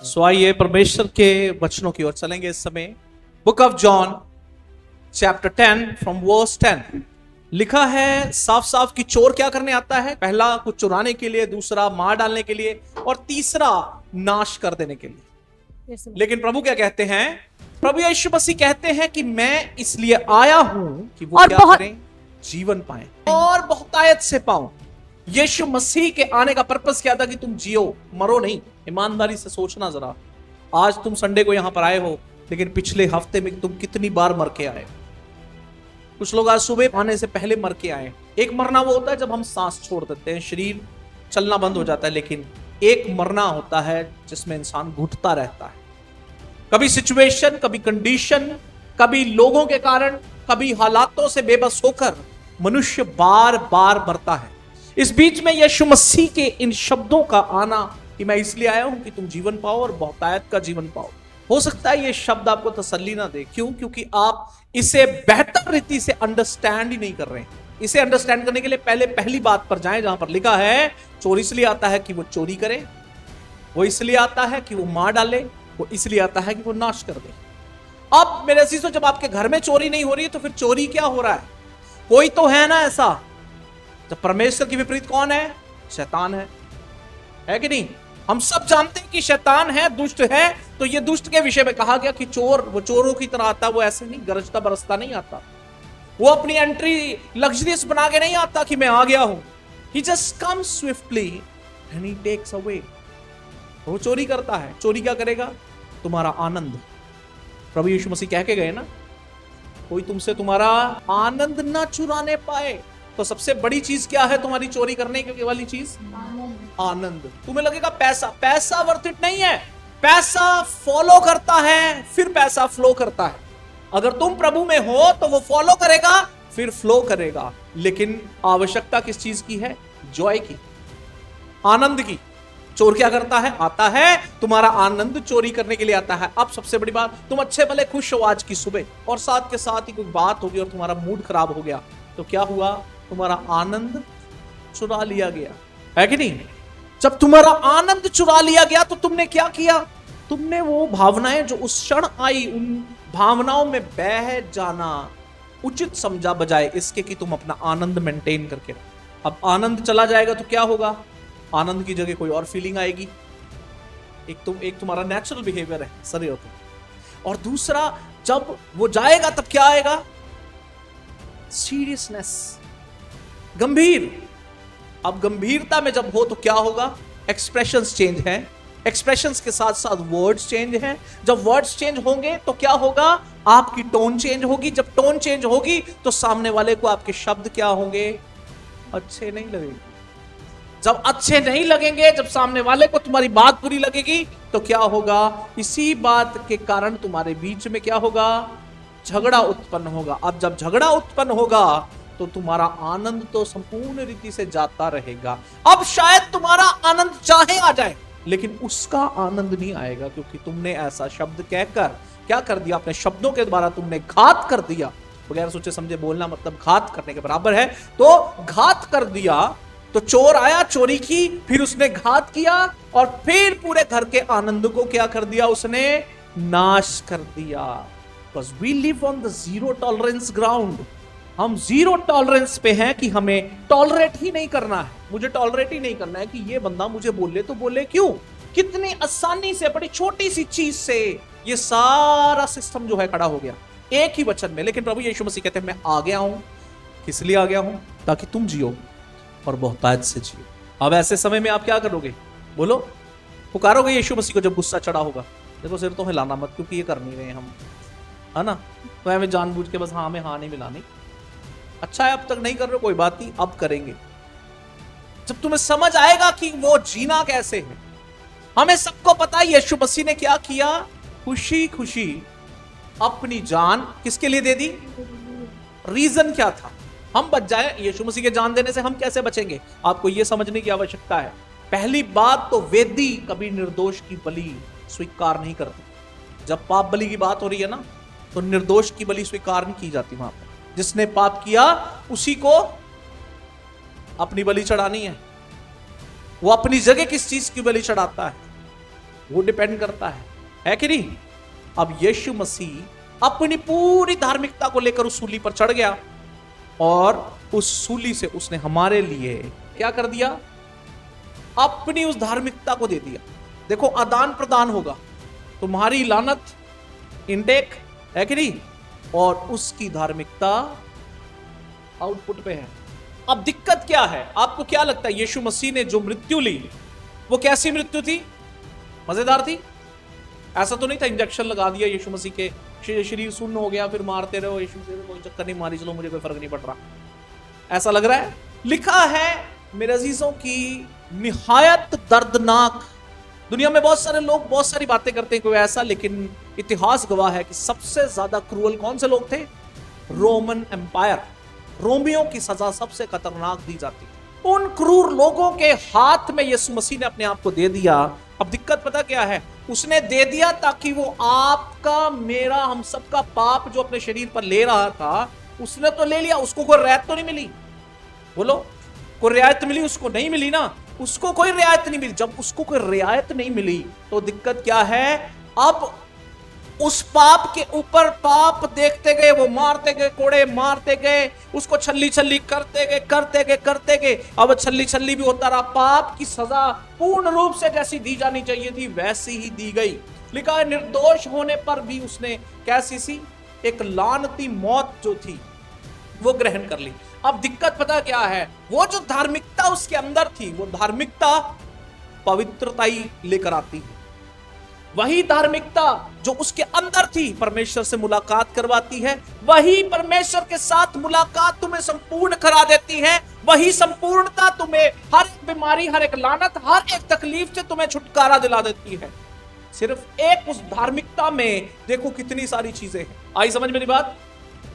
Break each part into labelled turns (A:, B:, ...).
A: सो आइए परमेश्वर के वचनों की ओर चलेंगे इस समय। Book of John chapter 10 from verse 10 लिखा है साफ साफ कि चोर क्या करने आता है। पहला कुछ चुराने के लिए, दूसरा मार डालने के लिए और तीसरा नाश कर देने के लिए। लेकिन प्रभु क्या कहते हैं? प्रभु यीशु मसीह कहते हैं कि मैं इसलिए आया हूं कि वो क्या करें, जीवन पाएं और बहुतायत से पाऊं। यीशु मसीह के आने का पर्पस क्या था? कि तुम जियो, मरो नहीं। ईमानदारी से सोचना जरा, आज तुम संडे को यहां पर आए हो, लेकिन पिछले हफ्ते में तुम कितनी बार मर के आए? कुछ लोग आज सुबह आने से पहले मर के आए। एक मरना वो होता है जब हम सांस छोड़ देते हैं, शरीर चलना बंद हो जाता है, लेकिन एक मरना होता है जिसमें इंसान घुटता रहता है। कभी सिचुएशन, कभी कंडीशन, कभी लोगों के कारण, कभी हालातों से बेबस होकर मनुष्य बार बार मरता है। इस बीच में यीशु मसीह के इन शब्दों का आना कि मैं इसलिए आया हूं कि तुम जीवन पाओ और बहुतायत का जीवन पाओ। हो सकता है ये शब्द आपको तसल्ली ना दे। क्यों? क्योंकि आप इसे बेहतर रीति से अंडरस्टैंड ही नहीं कर रहे हैं। इसे अंडरस्टैंड करने के लिए पहली बात पर जाएं, जहां पर लिखा है चोर इसलिए आता है कि वो चोरी करे, वो इसलिए आता है कि वो मार डाले, वो इसलिए आता है कि वो नाश कर दे। अब मेरे अजीजों, जब आपके घर में चोरी नहीं हो रही है तो फिर चोरी क्या हो रहा है? कोई तो है ना ऐसा। जब परमेश्वर की विपरीत कौन है? शैतान है कि नहीं? हम सब जानते हैं कि शैतान है, दुष्ट है। तो ये दुष्ट के विषय में कहा गया कि चोर वो चोरों की तरह आता, वो ऐसे नहीं गरजता बरसता नहीं आता, वो अपनी एंट्री लग्जरियस बना के नहीं आता कि मैं आ गया हूं। He just comes swiftly and he takes away. वो चोरी करता है। चोरी क्या करेगा? तुम्हारा आनंद। प्रभु यीशु मसीह कह के गए ना, कोई तुमसे तुम्हारा आनंद ना चुराने पाए। तो सबसे बड़ी चीज क्या है तुम्हारी चोरी करने की वाली चीज? आनंद। तुम्हें लगेगा पैसा वर्थ इट नहीं है। पैसा फॉलो करता है, फिर पैसा फ्लो करता है। अगर तुम प्रभु में हो तो वो फॉलो करेगा, फिर फ्लो करेगा। लेकिन आवश्यकता किस चीज की है? जॉय की, आनंद की। चोर क्या करता है? आता है तुम्हारा आनंद चोरी करने के लिए आता है। अब सबसे बड़ी बात, तुम अच्छे भले खुश हो आज की सुबह, और साथ के साथ ही कोई बात होगी और तुम्हारा मूड खराब हो गया, तो क्या हुआ? तुम्हारा आनंद चुरा लिया गया, है कि नहीं? जब तुम्हारा आनंद चुरा लिया गया तो तुमने क्या किया? तुमने वो भावनाएं जो उस क्षण आई, उन भावनाओं में बह जाना उचित समझा, बजाय इसके कि तुम अपना आनंद मेंटेन करके रहो। अब आनंद चला जाएगा तो क्या होगा? आनंद की जगह कोई और फीलिंग आएगी। एक तुम्हारा नेचुरल बिहेवियर है, सही होता है। और दूसरा, जब वो जाएगा तब क्या आएगा? सीरियसनेस, गंभीर। अब गंभीरता में जब हो तो क्या होगा? एक्सप्रेशंस चेंज हैं, एक्सप्रेशंस के साथ साथ वर्ड्स चेंज हैं। जब वर्ड्स चेंज होंगे तो क्या होगा? आपकी टोन चेंज होगी। जब टोन चेंज होगी तो सामने वाले को आपके शब्द क्या होंगे? अच्छे नहीं लगेंगे। जब अच्छे नहीं लगेंगे, जब सामने वाले को तुम्हारी बात बुरी लगेगी, तो क्या होगा? इसी बात के कारण तुम्हारे बीच में क्या होगा? झगड़ा उत्पन्न होगा। अब जब झगड़ा उत्पन्न होगा तो तुम्हारा आनंद तो संपूर्ण रीति से जाता रहेगा। अब शायद तुम्हारा आनंद चाहे आ जाए, लेकिन उसका आनंद नहीं आएगा, क्योंकि तुमने ऐसा शब्द कहकर क्या कर दिया? अपने शब्दों के द्वारा तुमने घात कर दिया। बगैर सोचे समझे बोलना मतलब घात करने के बराबर है। तो घात कर दिया। तो चोर आया, चोरी की, फिर उसने घात किया, और फिर पूरे घर के आनंद को क्या कर दिया? उसने नाश कर दिया। Because we live on the zero tolerance ground. हम जीरो टॉलरेंस पे हैं कि हमें टॉलरेट ही नहीं करना है। मुझे टॉलरेट ही नहीं करना है कि ये बंदा मुझे बोले तो बोले क्यों। कितनी आसानी से, बड़ी छोटी सी चीज से ये सारा सिस्टम जो है खड़ा हो गया एक ही वचन में। लेकिन प्रभु यीशु मसीह कहते हैं मैं आ गया हूं। किस लिए आ गया हूं? ताकि तुम जियो और बहुतायत से जियो। अब ऐसे समय में आप क्या करोगे? बोलो, पुकारोगे यीशु मसीह को जब गुस्सा चढ़ा होगा? देखो, सिर तो हिलाना मत, क्योंकि ये कर नहीं रहे हम, है ना? तो हमें जानबूझ के बस हाँ में हाँ नहीं मिलानी। अच्छा है अब तक नहीं कर रहे, कोई बात नहीं, अब करेंगे। जब तुम्हें समझ आएगा कि वो जीना कैसे है। हमें सबको पता है यीशु मसीह ने क्या किया। खुशी खुशी अपनी जान किसके लिए दे दी? रीजन क्या था? हम बच जाए। यीशु मसीह के जान देने से हम कैसे बचेंगे? आपको यह समझने की आवश्यकता है। पहली बात तो वेदी कभी निर्दोष की बलि स्वीकार नहीं करती। जब पाप बलि की बात हो रही है ना, तो निर्दोष की बलि स्वीकार नहीं की जाती। वहां पर जिसने पाप किया उसी को अपनी बलि चढ़ानी है। वो अपनी जगह किस चीज की बलि चढ़ाता है? वो डिपेंड करता है कि नहीं। अब यीशु मसीह अपनी पूरी धार्मिकता को लेकर उस सूली पर चढ़ गया और उस सूली से उसने हमारे लिए क्या कर दिया, अपनी उस धार्मिकता को दे दिया। देखो आदान प्रदान होगा, तुम्हारी लानत इनटेक है कि नहीं, और उसकी धार्मिकता आउटपुट पे है। अब दिक्कत क्या है, आपको क्या लगता है यीशु मसीह ने जो मृत्यु ली वो कैसी मृत्यु थी? मजेदार थी? ऐसा तो नहीं था इंजेक्शन लगा दिया यीशु मसीह के, शरीर शून्य हो गया, फिर मारते रहो यीशु मसीह, कोई चक्कर नहीं, मारी चलो, मुझे कोई फर्क नहीं पड़ रहा, ऐसा लग रहा है? लिखा है मेरे अजीजों की निहायत दर्दनाक। दुनिया में बहुत सारे लोग बहुत सारी बातें करते हैं कोई ऐसा, लेकिन इतिहास गवाह है कि सबसे ज्यादा क्रूअल कौन से लोग थे? Roman empire. रोमियों की सजा सबसे खतरनाक दी जाती है। उन क्रूर लोगों के हाथ में यीशु मसीह ने अपने आप को दे दिया। अब दिक्कत पता क्या है, उसने दे दिया ताकि वो आपका, मेरा, हम सबका पाप जो अपने शरीर पर ले रहा था उसने तो ले लिया, उसको कोई रियायत तो नहीं मिली। बोलो, कोई रियायत मिली? उसको नहीं मिली ना, उसको कोई रियायत नहीं मिली। जब उसको कोई रियायत नहीं मिली तो दिक्कत क्या है, अब उस पाप के ऊपर पाप देखते गए, वो मारते गए, कोड़े मारते गए, उसको छल्ली छल्ली करते गए। अब छल्ली छल्ली भी होता रहा, पाप की सजा पूर्ण रूप से जैसी दी जानी चाहिए थी वैसी ही दी गई। लिखा है निर्दोष होने पर भी उसने कैसी सी एक लानती मौत जो थी वो ग्रहण कर ली। अब दिक्कत पता क्या है, वो जो धार्मिकता उसके अंदर थी, वो धार्मिकता पवित्रता ही लेकर आती है। वही धार्मिकता जो उसके अंदर थी परमेश्वर से मुलाकात करवाती है। वही परमेश्वर के साथ मुलाकात तुम्हें संपूर्ण करा देती है। वही संपूर्णता तुम्हें हर एक बीमारी, हर एक लानत, हर एक तकलीफ से तुम्हें छुटकारा दिला देती है। सिर्फ एक उस धार्मिकता में देखो कितनी सारी चीजें हैं। आई समझ मेरी बात?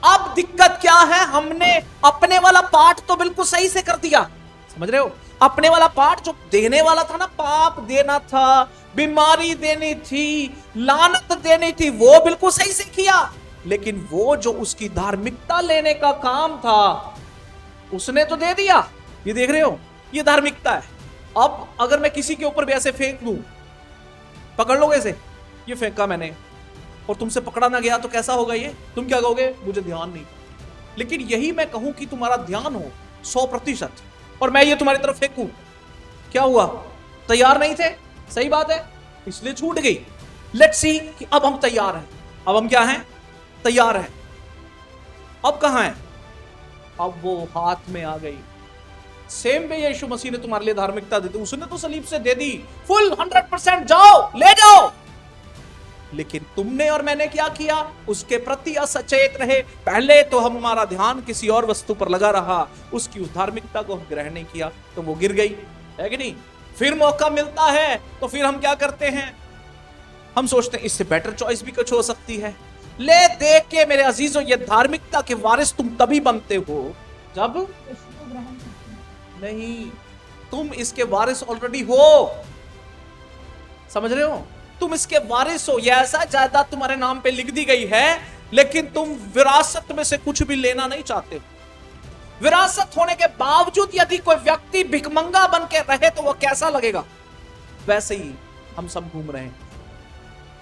A: अब दिक्कत क्या है, हमने अपने वाला पार्ट तो बिल्कुल सही से कर दिया, समझ रहे हो? अपने वाला पार्ट जो देने वाला था ना, पाप देना था, बीमारी देनी थी, लानत देनी थी, वो बिल्कुल सही से किया। लेकिन वो जो उसकी धार्मिकता लेने का काम था उसने तो दे दिया। ये देख रहे हो, ये धार्मिकता है। अब अगर मैं किसी के ऊपर भी ऐसे फेंक दूं, पकड़ लोगे ऐसे, ये फेंका मैंने और तुमसे पकड़ा ना गया तो कैसा होगा ये? तुम क्या कहोगे? मुझे ध्यान नहीं। लेकिन यही मैं कहूं कि तुम्हारा ध्यान हो 100% और मैं ये तुम्हारी तरफ फेंकूं, क्या हुआ? तैयार नहीं थे, सही बात है, इसलिए छूट गई। लेट्स सी कि अब हम तैयार हैं। अब हम क्या हैं? तैयार हैं। अब कहां है? अब वो हाथ में आ गई। सेम वे यीशु मसीह ने तुम्हारे लिए धार्मिकता दी थी, उसने तो सलीब से दे दी फुल 100%, जाओ ले जाओ। लेकिन तुमने और मैंने क्या किया? उसके प्रति असचेत रहे। पहले तो हमारा ध्यान किसी और वस्तु पर लगा रहा, उसकी उस धार्मिकता को ग्रहण नहीं किया तो वो गिर गई, है कि नहीं? फिर मौका मिलता है तो फिर हम क्या करते हैं? हम सोचते हैं इससे बेटर चॉइस भी कुछ हो सकती है। ले देख के मेरे अजीजों, ये धार्मिकता के वारिस तुम तभी बनते हो जब नहीं, तुम इसके वारिस ऑलरेडी हो, समझ रहे हो? तुम इसके वारिस हो। यह ऐसा जायदाद तुम्हारे नाम पे लिख दी गई है, लेकिन तुम विरासत में से कुछ भी लेना नहीं चाहते हो। विरासत होने के बावजूद यदि कोई व्यक्ति भिखमंगा बन के रहे तो वह कैसा लगेगा? वैसे ही हम सब घूम रहे हैं।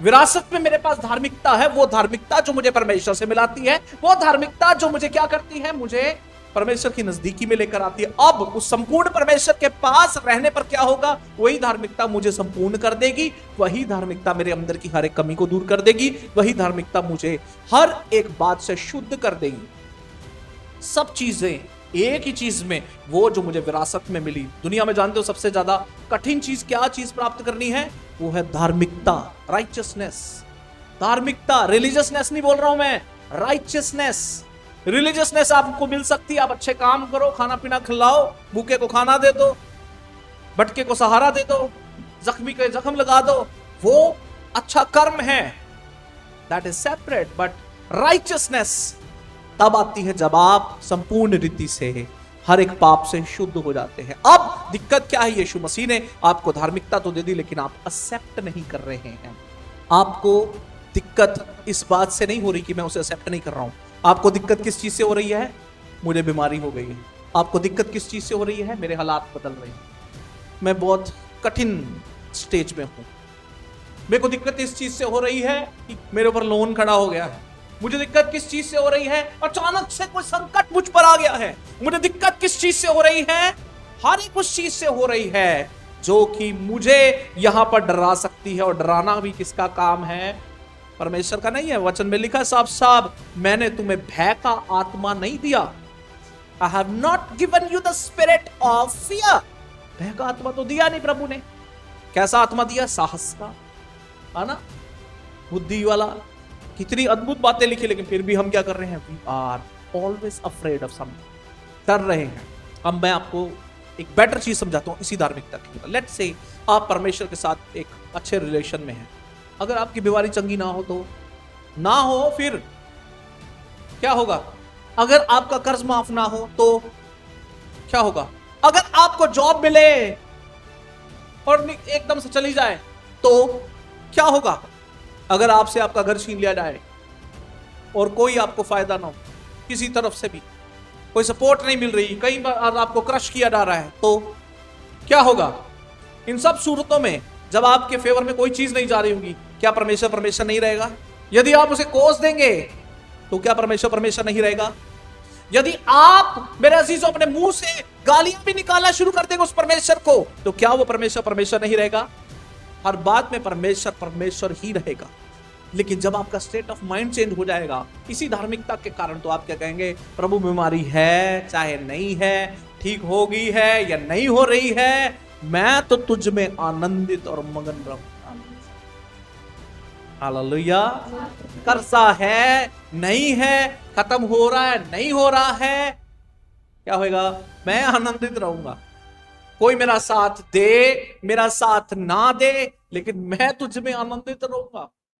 A: विरासत में मेरे पास धार्मिकता है, वो धार्मिकता जो मुझे परमेश्वर से मिलाती है, वो धार्मिकता जो मुझे क्या करती है? मुझे परमेश्वर की नजदीकी में लेकर आती है। अब उस संपूर्ण परमेश्वर के पास रहने पर क्या होगा? वही धार्मिकता मुझे संपूर्ण कर देगी, वही धार्मिकता मेरे अंदर की हर एक कमी को दूर कर देगी, वही धार्मिकता मुझे हर एक बात से शुद्ध कर देगी। सब चीजें एक ही चीज में, वो जो मुझे विरासत में मिली। दुनिया में जानते हो सबसे ज्यादा कठिन चीज क्या चीज प्राप्त करनी है? वो है धार्मिकता, राइचियसनेस। धार्मिकता, रिलीजियसनेस नहीं बोल रहा हूं मैं, राइचियसनेस। रिलीजियसनेस आपको मिल सकती है, आप अच्छे काम करो, खाना पीना खिलाओ, भूखे को खाना दे दो, भटके को सहारा दे दो, जख्मी को जख्म लगा दो, वो अच्छा कर्म है, that is separate. But righteousness तब आती है जब आप संपूर्ण रीति से हर एक पाप से शुद्ध हो जाते हैं। अब दिक्कत क्या है? यीशु मसीह ने आपको धार्मिकता तो दे दी, लेकिन आप एक्सेप्ट नहीं कर रहे हैं। आपको दिक्कत इस बात से नहीं हो रही कि मैं उसे एक्सेप्ट नहीं कर रहा हूं। आपको दिक्कत किस चीज से हो रही है? मुझे बीमारी हो गई है। आपको दिक्कत किस चीज से हो रही है? मेरे हालात बदल रहे हैं, मैं बहुत कठिन स्टेज में हूं। मेरे को दिक्कत इस चीज से हो रही है कि मेरे ऊपर लोन खड़ा हो गया है। मुझे दिक्कत किस चीज से हो रही है, अचानक से कोई संकट मुझ पर आ गया है। मुझे दिक्कत किस चीज से हो रही है, हर एक उस चीज से हो रही है जो कि मुझे यहां पर डरा सकती है। और डराना भी किसका काम है? परमेश्वर का नहीं है। वचन में लिखा साफ साफ, मैंने तुम्हें भय का आत्मा नहीं दिया। I have not given you the spirit of fear. भय का आत्मा तो दिया नहीं प्रभु ने। कैसा आत्मा दिया? साहस का, है ना, बुद्धि वाला। कितनी अद्भुत बातें लिखी, लेकिन फिर भी हम क्या कर रहे हैं? We are always afraid of something, डर रहे हैं। अब मैं आपको एक बेटर चीज समझाता हूं इसी धार्मिकता की। लेट्स से आप परमेश्वर के साथ एक अच्छे रिलेशन में हैं। अगर आपकी बीमारी चंगी ना हो तो ना हो, फिर क्या होगा? अगर आपका कर्ज माफ ना हो तो क्या होगा? अगर आपको जॉब मिले और एकदम से चली जाए तो क्या होगा? अगर आपसे आपका घर छीन लिया जाए और कोई आपको फायदा ना हो, किसी तरफ से भी कोई सपोर्ट नहीं मिल रही, कई बार आपको क्रश किया जा रहा है, तो क्या होगा? इन सब सूरतों में जब आपके फेवर में कोई चीज नहीं जा रही होगी, क्या परमेश्वर नहीं रहेगा? यदि आप उसे कोस देंगे तो क्या परमेश्वर नहीं रहेगा? यदि आप मेरे अजीजों अपने मुंह से गालियां भी निकालना शुरू कर देंगे उस परमेश्वर को, तो क्या वो परमेश्वर नहीं रहेगा? हर बात में परमेश्वर ही रहेगा। लेकिन जब आपका स्टेट ऑफ माइंड चेंज हो जाएगा इसी धार्मिकता के कारण, तो आप क्या कहेंगे? प्रभु बीमारी है चाहे नहीं है, ठीक होगी है या नहीं हो रही है, मैं तो तुझ में आनंदित और मगन रहूंगा। हालेलुया। कर्जा है नहीं है, खत्म हो रहा है नहीं हो रहा है, क्या होगा? मैं आनंदित रहूंगा। कोई मेरा साथ दे, मेरा साथ ना दे, लेकिन मैं तुझ में आनंदित रहूंगा।